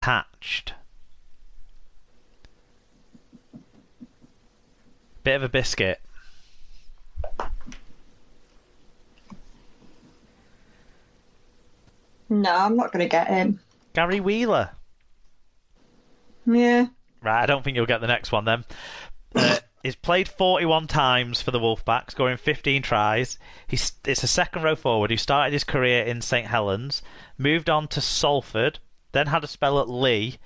Hatched. Bit of a biscuit. No, I'm not going to get him. Gary Wheeler. Yeah. Right, I don't think you'll get the next one then. He's played 41 times for the Wolfpack, scoring 15 tries. It's a second row forward who started his career in St Helens, moved on to Salford, then had a spell at Leigh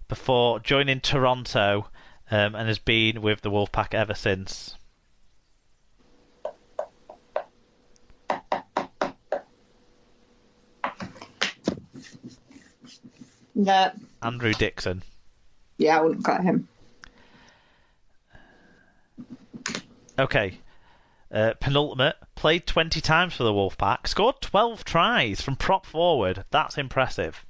before joining Toronto, and has been with the Wolfpack ever since. No. Andrew Dixon. Yeah, I wouldn't have got him. Okay. Penultimate, played 20 times for the Wolfpack, scored 12 tries from prop forward. That's impressive.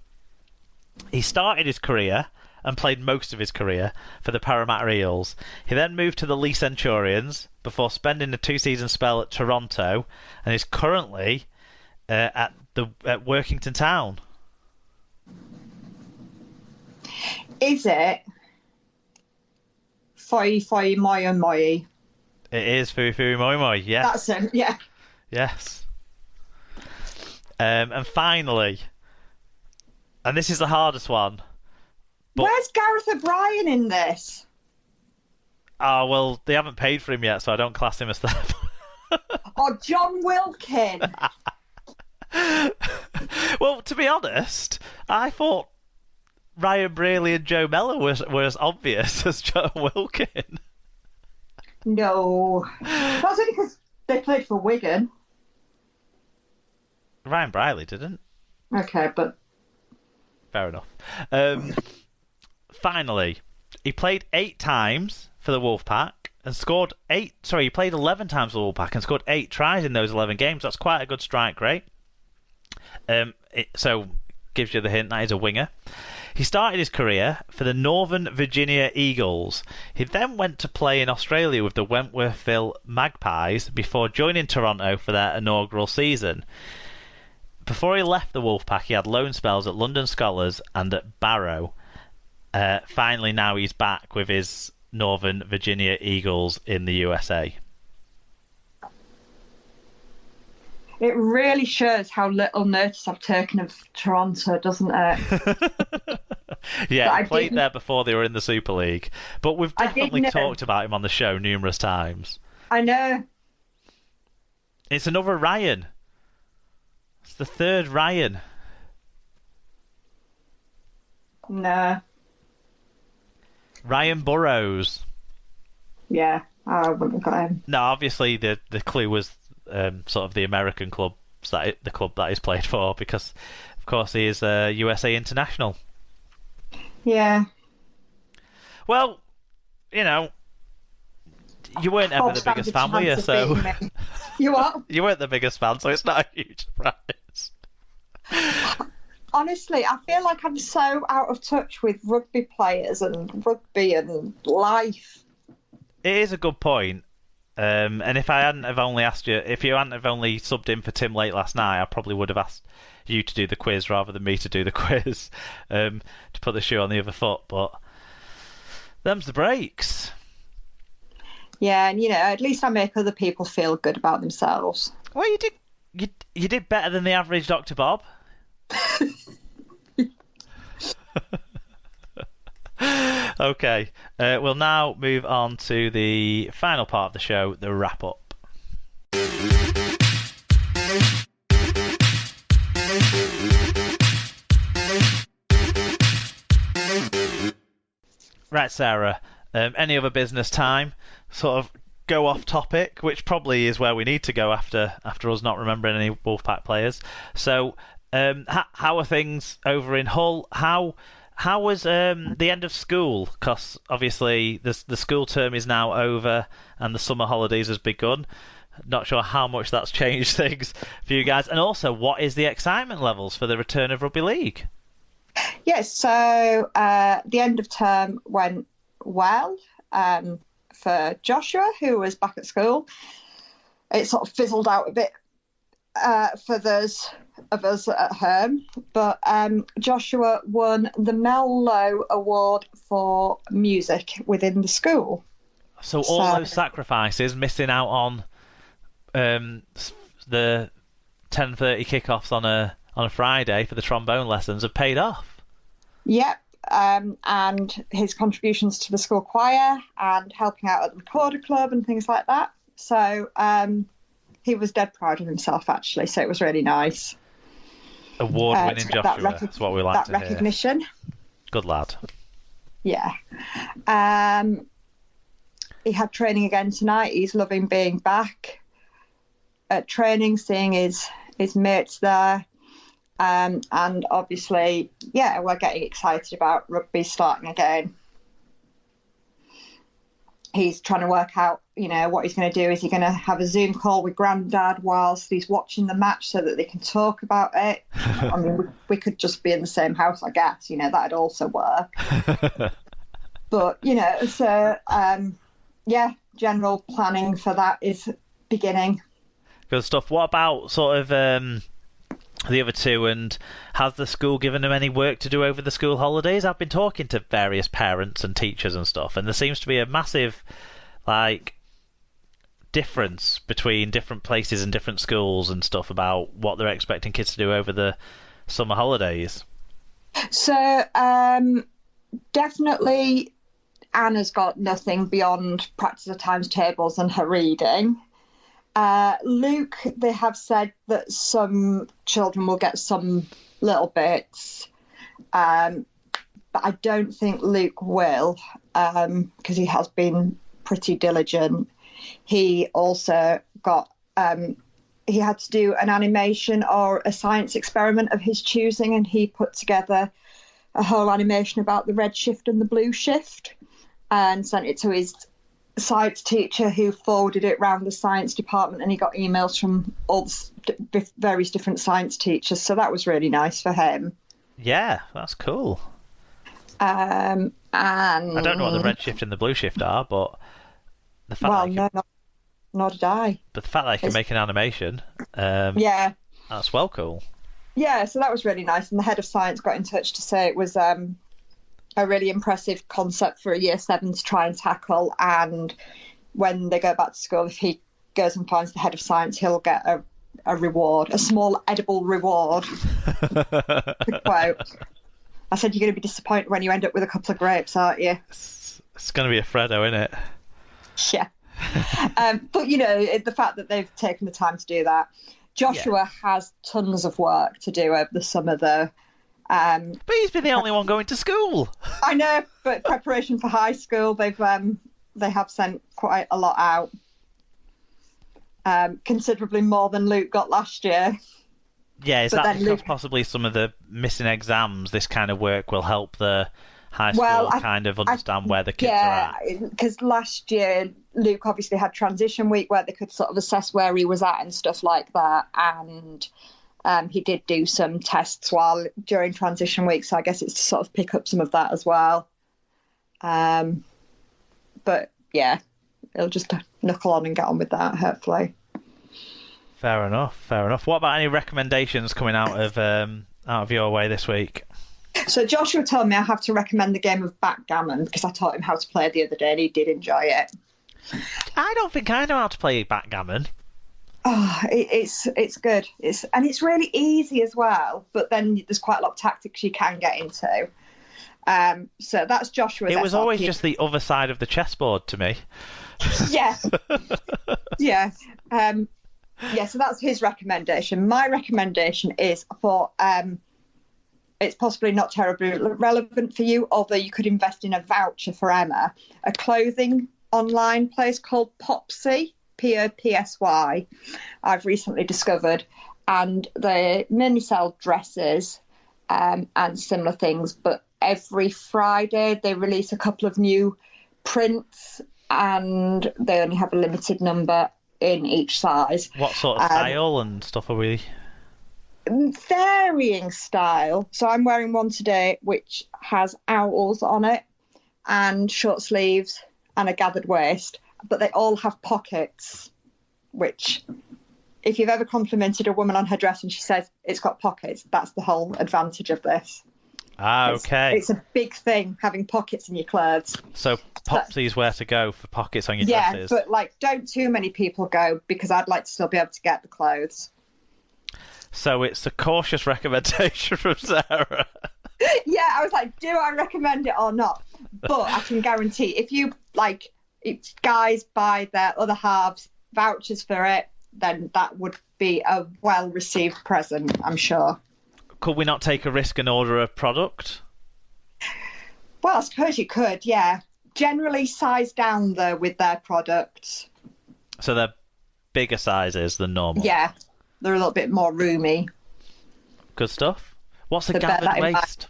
He started his career and played most of his career for the Parramatta Eels. He then moved to the Leigh Centurions before spending a 2-season spell at Toronto, and is currently at Workington Town. Is it Foi Moi and Moi? It is Fui Fui Moi Moi, yes. That's him, yeah. Yes. And finally, and this is the hardest one. Where's Gareth O'Brien in this? Oh, well, they haven't paid for him yet, so I don't class him as that. Oh, John Wilkin. Well, to be honest, I thought Ryan Braley and Joe Mellor were as obvious as John Wilkin. No. That's only because they played for Wigan. Ryan Braley didn't. Okay, but... Fair enough. Finally, he played 8 times for the Wolfpack and scored 8... Sorry, he played 11 times for the Wolfpack and scored 8 tries in those 11 games. That's quite a good strike rate. So, gives you the hint that he's a winger. He started his career for the Northern Virginia Eagles. He then went to play in Australia with the Wentworthville Magpies before joining Toronto for their inaugural season. Before he left the Wolfpack, he had loan spells at London Scholars and at Barrow. Finally, now he's back with his Northern Virginia Eagles in the USA. It really shows how little notice I've taken of Toronto, doesn't it? Yeah, he played there before they were in the Super League. But we've definitely talked about him on the show numerous times. I know. It's another Ryan. It's the third Ryan. No. Ryan Burrows. Yeah, I wouldn't have got him. No, obviously the clue was sort of the American club, the club that he's played for, because of course he is USA international. Yeah. Well, you know, you weren't ever the biggest fan, were you? So you what? You weren't the biggest fan, so it's not a huge surprise. Honestly, I feel like I'm so out of touch with rugby players and rugby and life. It is a good point. And if I hadn't have only asked you, if you hadn't have only subbed in for Tim late last night, I probably would have asked you to do the quiz rather than me to do the quiz, to put the shoe on the other foot. But them's the breaks. Yeah, and at least I make other people feel good about themselves. Well, you did better than the average Dr. Bob. Okay, we'll now move on to the final part of the show, the wrap-up. Right, Sarah, any other business time? Sort of go off topic, which probably is where we need to go after us not remembering any Wolfpack players. So, how are things over in Hull? How was the end of school? Because obviously the school term is now over and the summer holidays has begun. Not sure how much that's changed things for you guys. And also, what is the excitement levels for the return of rugby league? Yes, so the end of term went well for Joshua, who was back at school. It sort of fizzled out a bit for those of us at home, but Joshua won the Mel Lowe Award for music within the school. So all those sacrifices, missing out on the 10:30 kickoffs on a Friday for the trombone lessons, have paid off. Yep, and his contributions to the school choir and helping out at the recorder club and things like that. So he was dead proud of himself, actually. So it was really nice. Award-winning Joshua. That's what we like to hear. That recognition. Good lad. Yeah. He had training again tonight. He's loving being back at training, seeing his mates there. And obviously, yeah, we're getting excited about rugby starting again. He's trying to work out, what he's going to do. Is he going to have a Zoom call with Grandad whilst he's watching the match so that they can talk about it? I mean, we could just be in the same house, I guess. That'd also work. But, yeah, general planning for that is beginning. Good stuff. What about sort of the other two, and has the school given them any work to do over the school holidays? I've been talking to various parents and teachers and stuff, and there seems to be a massive difference between different places and different schools and stuff about what they're expecting kids to do over the summer holidays. So definitely Anna's got nothing beyond practice of times tables and her reading. Luke, they have said that some children will get some little bits, but I don't think Luke will, because he has been pretty diligent. He also got, he had to do an animation or a science experiment of his choosing, and he put together a whole animation about the red shift and the blue shift and sent it to his science teacher, who forwarded it round the science department, and he got emails from all the various different science teachers. So that was really nice for him. Yeah, that's cool. And I don't know what the red shift and the blue shift are, but the fact nor did I. But the fact that I can make an animation, yeah, that's well cool. Yeah, so that was really nice. And the head of science got in touch to say it was a really impressive concept for a year 7 to try and tackle, and when they go back to school, if he goes and finds the head of science, he'll get a reward, a small edible reward. To quote. I said, you're going to be disappointed when you end up with a couple of grapes, aren't you? It's going to be a Freddo, isn't it? Yeah. But the fact that they've taken the time to do that. Joshua has tons of work to do over the summer, though. But he's been the only one going to school. I know, but preparation for high school, they have sent quite a lot out, considerably more than Luke got last year. Yeah, is that because possibly some of the missing exams, this kind of work will help the high school kind of understand where the kids are at? Yeah, because last year Luke obviously had transition week where they could sort of assess where he was at and stuff like that, and he did do some tests during transition week, so I guess it's to sort of pick up some of that as well. But yeah, he'll just knuckle on and get on with that, hopefully. Fair enough. What about any recommendations coming out of your way this week? So Joshua told me I have to recommend the game of backgammon because I taught him how to play it the other day and he did enjoy it. I don't think I know how to play backgammon. Oh, it's good. It's really easy as well, but then there's quite a lot of tactics you can get into. So that's Joshua's It was SLP. always just the other side of the chessboard to me. Yeah. Yeah. So that's his recommendation. My recommendation is for it's possibly not terribly relevant for you, although you could invest in a voucher for Emma, a clothing online place called Popsy, Popsy, I've recently discovered, and they mainly sell dresses and similar things, but every Friday they release a couple of new prints and they only have a limited number in each size. What sort of style and stuff are we? Varying style. So I'm wearing one today which has owls on it and short sleeves and a gathered waist, but they all have pockets, which if you've ever complimented a woman on her dress and she says it's got pockets, that's the whole advantage of this. Okay. It's a big thing, having pockets in your clothes. So Popsy's where to go for pockets on your Yeah, dresses. but like, don't too many people go, because I'd like to still be able to get the clothes. So it's a cautious recommendation from Sarah. Yeah, I was like, do I recommend it or not? But I can guarantee if guys buy their other halves vouchers for it, then that would be a well-received present, I'm sure. Could we not take a risk and order a product? Well, I suppose you could, yeah. Generally size down, though, with their products. So they're bigger sizes than normal? Yeah, they're a little bit more roomy. Good stuff. What's a gathered waist?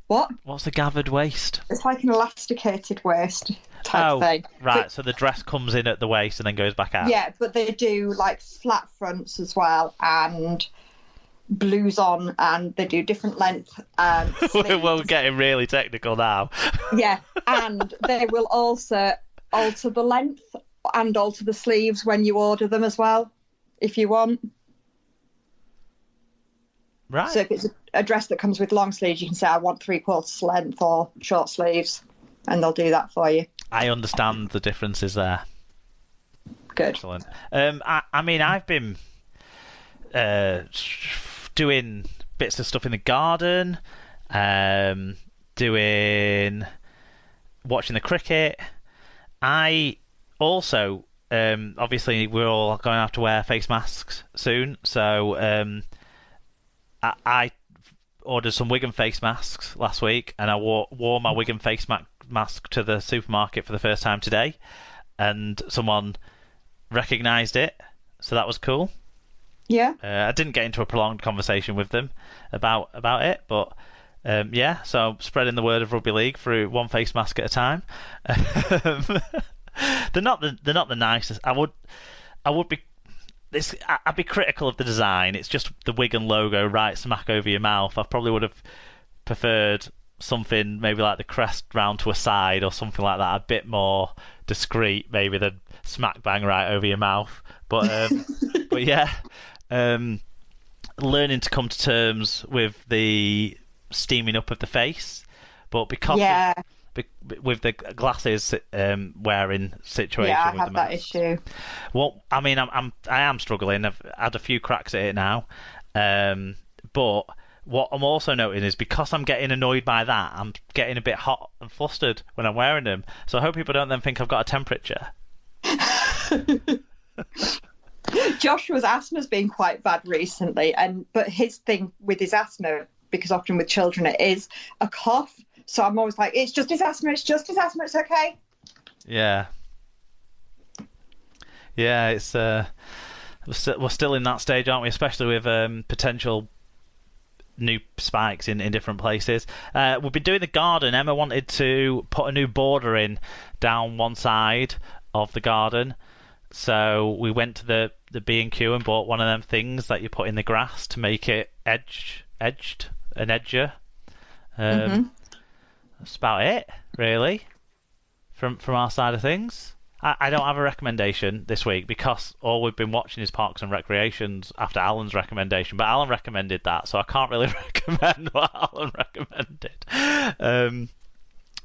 What? What's a gathered waist? It's like an elasticated waist type thing. Right, so the dress comes in at the waist and then goes back out. Yeah, but they do like flat fronts as well, and blues on, and they do different length We're getting really technical now. Yeah, and they will also alter the length and alter the sleeves when you order them as well, if you want. Right. So if it's a dress that comes with long sleeves, you can say, I want 3/4 length or short sleeves, and they'll do that for you. I understand the differences there. Good. Excellent. I mean, I've been doing bits of stuff in the garden, watching the cricket. I also, obviously, we're all going to have to wear face masks soon, so I ordered some Wigan face masks last week, and I wore my Wigan face mask to the supermarket for the first time today, and someone recognised it, so that was cool. Yeah. I didn't get into a prolonged conversation with them about it, but yeah, so spreading the word of rugby league through one face mask at a time. They're not the nicest. I'd be critical of the design. It's just the Wigan logo right smack over your mouth. I probably would have preferred something maybe like the crest round to a side or something like that, a bit more discreet maybe than smack bang right over your mouth. But but yeah, learning to come to terms with the steaming up of the face, but because with the glasses wearing situation. Yeah, I with have the that masks. issue. Well, I mean, I am struggling. I've had a few cracks at it now, but what I'm also noting is because I'm getting annoyed by that, I'm getting a bit hot and flustered when I'm wearing them. So I hope people don't then think I've got a temperature. Joshua's asthma's been quite bad recently, but his thing with his asthma, because often with children it is a cough. So I'm always like, it's just his asthma, it's okay. Yeah. Yeah, it's we're still in that stage, aren't we? Especially with potential new spikes in different places. We've been doing the garden. Emma wanted to put a new border in down one side of the garden. So we went to the B&Q and bought one of them things that you put in the grass to make it edged, an edger. That's about it, really, from our side of things. I don't have a recommendation this week because all we've been watching is Parks and Recreations after Alan's recommendation. But Alan recommended that, so I can't really recommend what Alan recommended.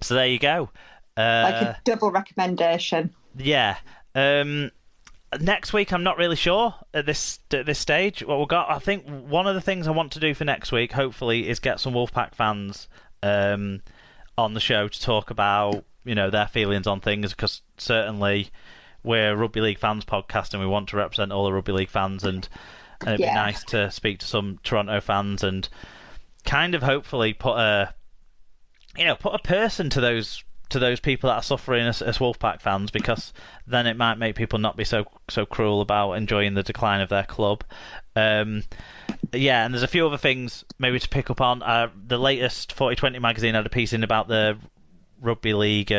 So there you go. Like a double recommendation. Yeah. Next week, I'm not really sure at this stage what we've got. I think one of the things I want to do for next week, hopefully, is get some Wolfpack fans on the show to talk about their feelings on things, because certainly we're a rugby league fans podcast and we want to represent all the rugby league fans, and it'd be nice to speak to some Toronto fans and kind of hopefully put a person to those people that are suffering as Wolfpack fans, because then it might make people not be so cruel about enjoying the decline of their club. Yeah, and there's a few other things maybe to pick up on. The latest 4020 magazine had a piece in about the Rugby League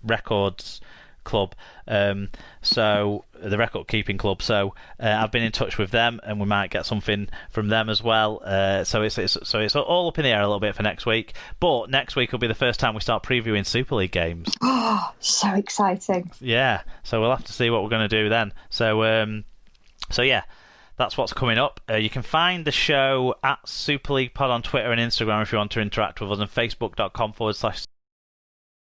Records Club, so the record keeping club. So I've been in touch with them, and we might get something from them as well. So it's all up in the air a little bit for next week. But next week will be the first time we start previewing Super League games. Oh, so exciting! Yeah, so we'll have to see what we're going to do then. So yeah. that's what's coming up. You can find the show at Super League Pod on Twitter and Instagram if you want to interact with us, and facebook.com/